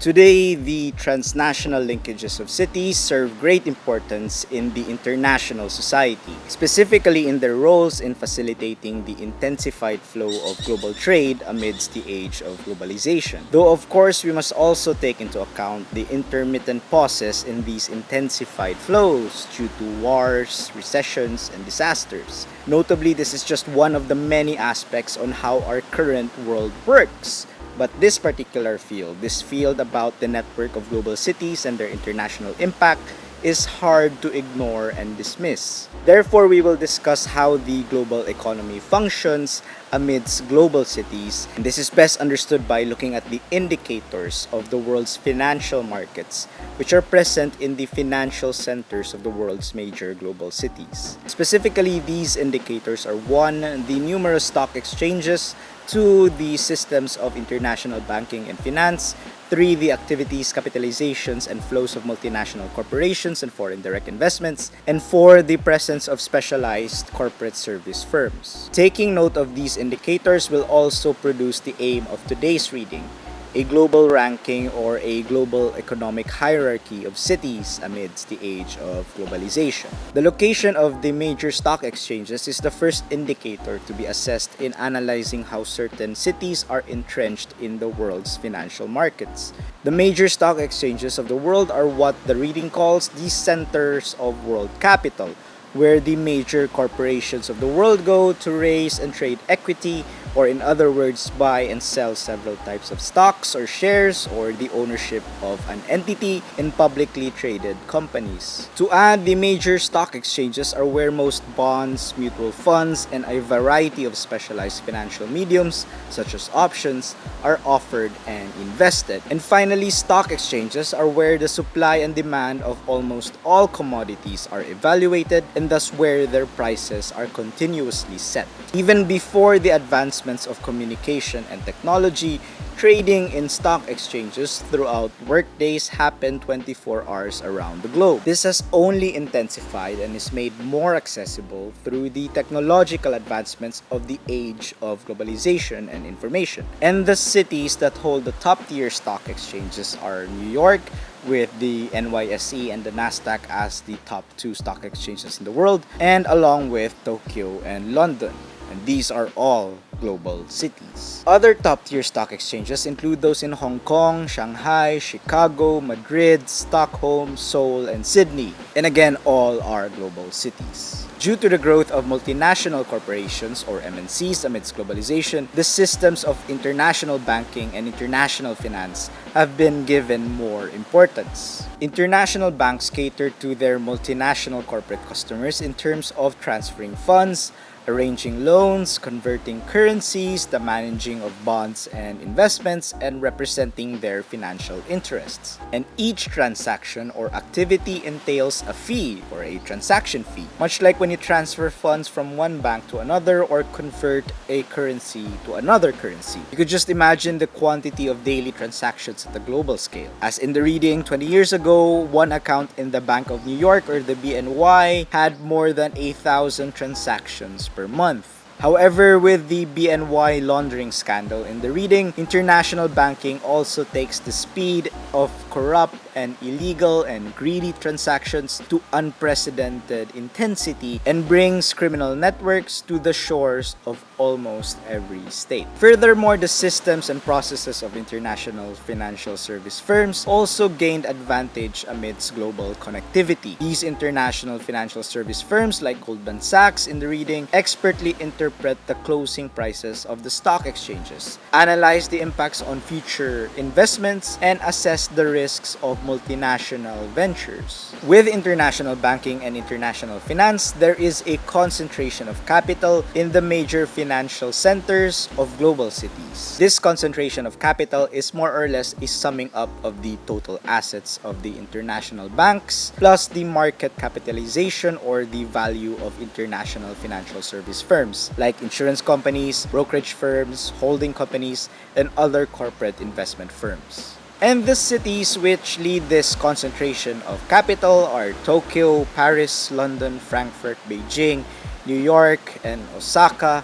Today, the transnational linkages of cities serve great importance in the international society, specifically in their roles in facilitating the intensified flow of global trade amidst the age of globalization. Though, of course, we must also take into account the intermittent pauses in these intensified flows due to wars, recessions, and disasters. Notably, this is just one of the many aspects on how our current world works. But this particular field, this field about the network of global cities and their international impact, is hard to ignore and dismiss. Therefore, we will discuss how the global economy functions amidst global cities. And this is best understood by looking at the indicators of the world's financial markets, which are present in the financial centers of the world's major global cities. Specifically, these indicators are 1. The numerous stock exchanges, 2. The systems of international banking and finance, 3. The activities, capitalizations, and flows of multinational corporations and foreign direct investments, and 4. The presence of specialized corporate service firms. Taking note of these indicators will also produce the aim of today's reading: a global ranking or a global economic hierarchy of cities amidst the age of globalization. The location of the major stock exchanges is the first indicator to be assessed in analyzing how certain cities are entrenched in the world's financial markets. The major stock exchanges of the world are what the reading calls the centers of world capital, where the major corporations of the world go to raise and trade equity, or in other words, buy and sell several types of stocks or shares or the ownership of an entity in publicly traded companies. To add, the major stock exchanges are where most bonds, mutual funds, and a variety of specialized financial mediums, such as options, are offered and invested. And finally, stock exchanges are where the supply and demand of almost all commodities are evaluated, and thus where their prices are continuously set. Even before the advancements of communication and technology, trading in stock exchanges throughout workdays happened 24 hours around the globe. This has only intensified and is made more accessible through the technological advancements of the age of globalization and information. And the cities that hold the top-tier stock exchanges are New York, with the NYSE and the Nasdaq as the top 2 stock exchanges in the world, and along with Tokyo and London. And these are all global cities. Other top-tier stock exchanges include those in Hong Kong, Shanghai, Chicago, Madrid, Stockholm, Seoul, and Sydney. And again, all are global cities. Due to the growth of multinational corporations or MNCs amidst globalization, the systems of international banking and international finance have been given more importance. International banks cater to their multinational corporate customers in terms of transferring funds, arranging loans, converting currencies, the managing of bonds and investments, and representing their financial interests. And each transaction or activity entails a fee or a transaction fee, much like when you transfer funds from one bank to another or convert a currency to another currency. You could just imagine the quantity of daily transactions at a global scale. As in the reading, 20 years ago, one account in the Bank of New York or the BNY had more than 1,000 transactions per month. However, with the BNY laundering scandal in the reading, international banking also takes the speed of corrupt and illegal and greedy transactions to unprecedented intensity and brings criminal networks to the shores of almost every state. Furthermore, the systems and processes of international financial service firms also gained advantage amidst global connectivity. These international financial service firms, like Goldman Sachs in the reading, expertly interpret the closing prices of the stock exchanges, analyze the impacts on future investments, and assess the risks of multinational ventures. With international banking and international finance, there is a concentration of capital in the major financial centers of global cities. This concentration of capital is more or less a summing up of the total assets of the international banks plus the market capitalization or the value of international financial service firms like insurance companies, brokerage firms, holding companies, and other corporate investment firms. And the cities which lead this concentration of capital are Tokyo, Paris, London, Frankfurt, Beijing, New York, and Osaka.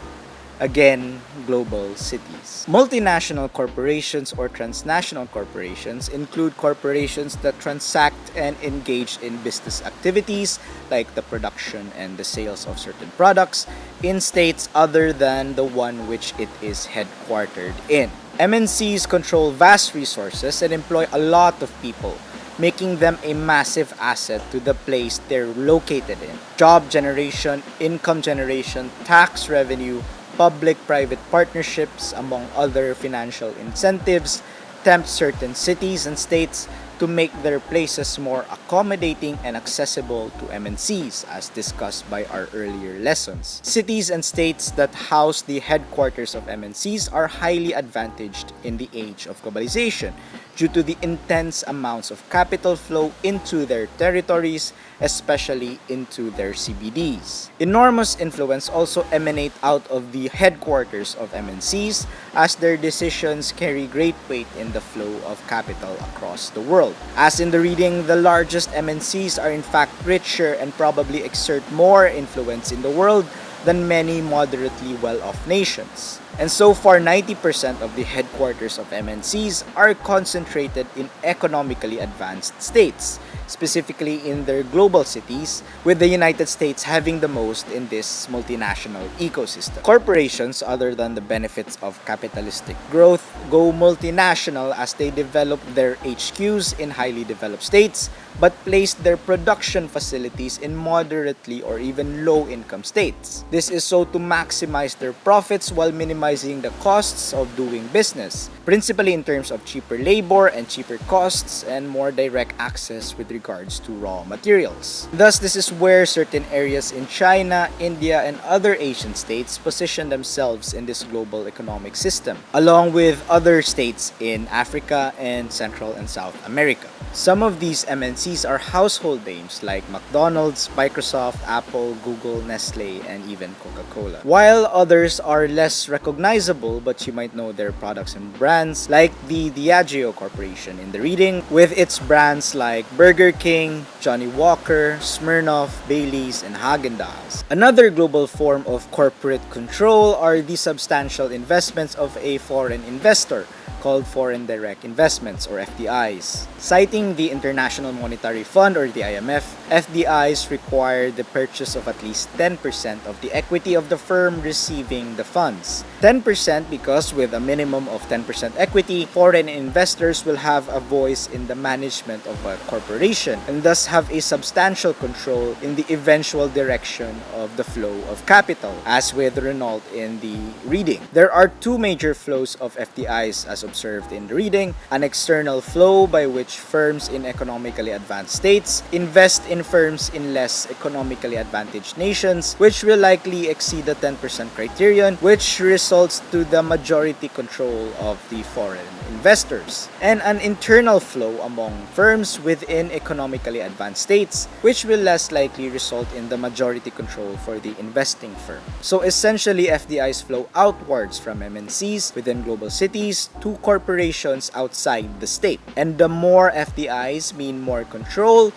Again, global cities. Multinational corporations or transnational corporations include corporations that transact and engage in business activities like the production and the sales of certain products in states other than the one which it is headquartered in. MNCs control vast resources and employ a lot of people, making them a massive asset to the place they're located in. Job generation, income generation, tax revenue, public-private partnerships, among other financial incentives, tempt certain cities and states to make their places more accommodating and accessible to MNCs, as discussed by our earlier lessons. Cities and states that house the headquarters of MNCs are highly advantaged in the age of globalization due to the intense amounts of capital flow into their territories, especially into their CBDs. Enormous influence also emanate out of the headquarters of MNCs, as their decisions carry great weight in the flow of capital across the world. As in the reading, the largest MNCs are in fact richer and probably exert more influence in the world than many moderately well-off nations. And so far, 90% of the headquarters of MNCs are concentrated in economically advanced states, specifically in their global cities, with the United States having the most in this multinational ecosystem. Corporations, other than the benefits of capitalistic growth, go multinational as they develop their HQs in highly developed states, but place their production facilities in moderately or even low-income states. This is so to maximize their profits while minimizing the costs of doing business, principally in terms of cheaper labor and cheaper costs and more direct access with regards to raw materials. Thus, this is where certain areas in China, India, and other Asian states position themselves in this global economic system, along with other states in Africa and Central and South America. Some of these MNCs are household names like McDonald's, Microsoft, Apple, Google, Nestle, and even Coca-Cola. While others are less recognizable, but you might know their products and brands, like the Diageo Corporation in the reading, with its brands like Burger King, Johnny Walker, Smirnoff, Baileys, and Häagen-Dazs. Another global form of corporate control are the substantial investments of a foreign investor, called foreign direct investments or FDIs. Citing the International Monetary Fund or the IMF, FDIs require the purchase of at least 10% of the equity of the firm receiving the funds. 10% because with a minimum of 10% equity, foreign investors will have a voice in the management of a corporation and thus have a substantial control in the eventual direction of the flow of capital, as with Renault in the reading. There are two major flows of FDIs as observed in the reading: an external flow by which firms in economically advanced states invest in firms in less economically advantaged nations, which will likely exceed the 10% criterion, which results to the majority control of the foreign investors; and an internal flow among firms within economically advanced states, which will less likely result in the majority control for the investing firm. So essentially, FDIs flow outwards from MNCs within global cities to corporations outside the state. And the more FDIs mean more control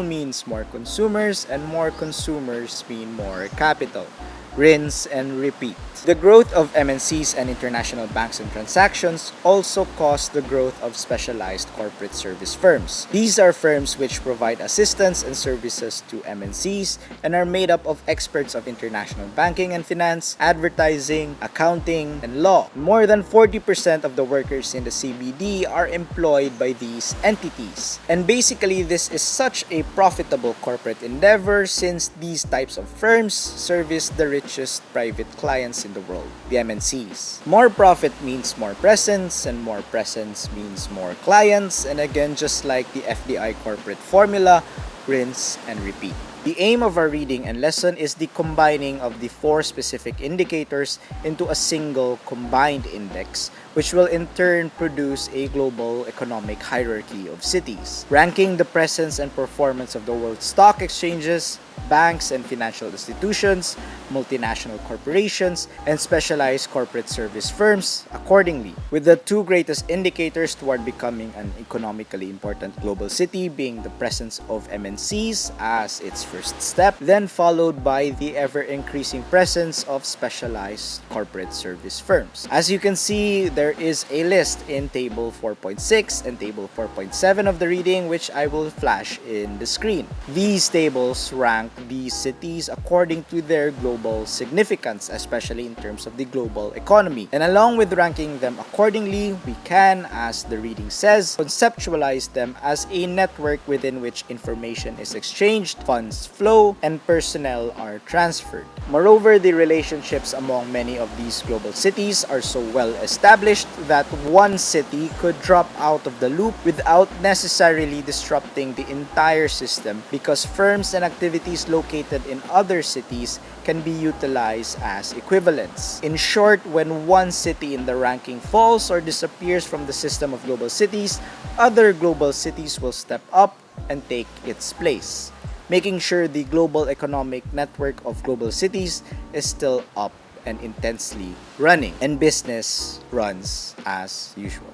means more consumers, and more consumers mean more capital. Rinse and repeat. The growth of MNCs and international banks and transactions also caused the growth of specialized corporate service firms. These are firms which provide assistance and services to MNCs and are made up of experts of international banking and finance, advertising, accounting, and law. More than 40% of the workers in the CBD are employed by these entities. And basically, this is such a profitable corporate endeavor since these types of firms service the richest private clients in the world, the MNCs. More profit means more presence, and more presence means more clients, and again, just like the FDI corporate formula, rinse and repeat. The aim of our reading and lesson is the combining of the four specific indicators into a single combined index, which will in turn produce a global economic hierarchy of cities, ranking the presence and performance of the world's stock exchanges, banks and financial institutions, multinational corporations, and specialized corporate service firms accordingly, with the two greatest indicators toward becoming an economically important global city being the presence of MNCs as its first step, then followed by the ever-increasing presence of specialized corporate service firms. As you can see, there is a list in Table 4.6 and Table 4.7 of the reading, which I will flash in the screen. These tables rank these cities according to their global significance, especially in terms of the global economy. And along with ranking them accordingly, we can, as the reading says, conceptualize them as a network within which information is exchanged, funds flow, and personnel are transferred. Moreover, the relationships among many of these global cities are so well established that one city could drop out of the loop without necessarily disrupting the entire system, because firms and activities located in other cities can be utilized as equivalents. In short, when one city in the ranking falls or disappears from the system of global cities, other global cities will step up and take its place, making sure the global economic network of global cities is still up and intensely running, and business runs as usual.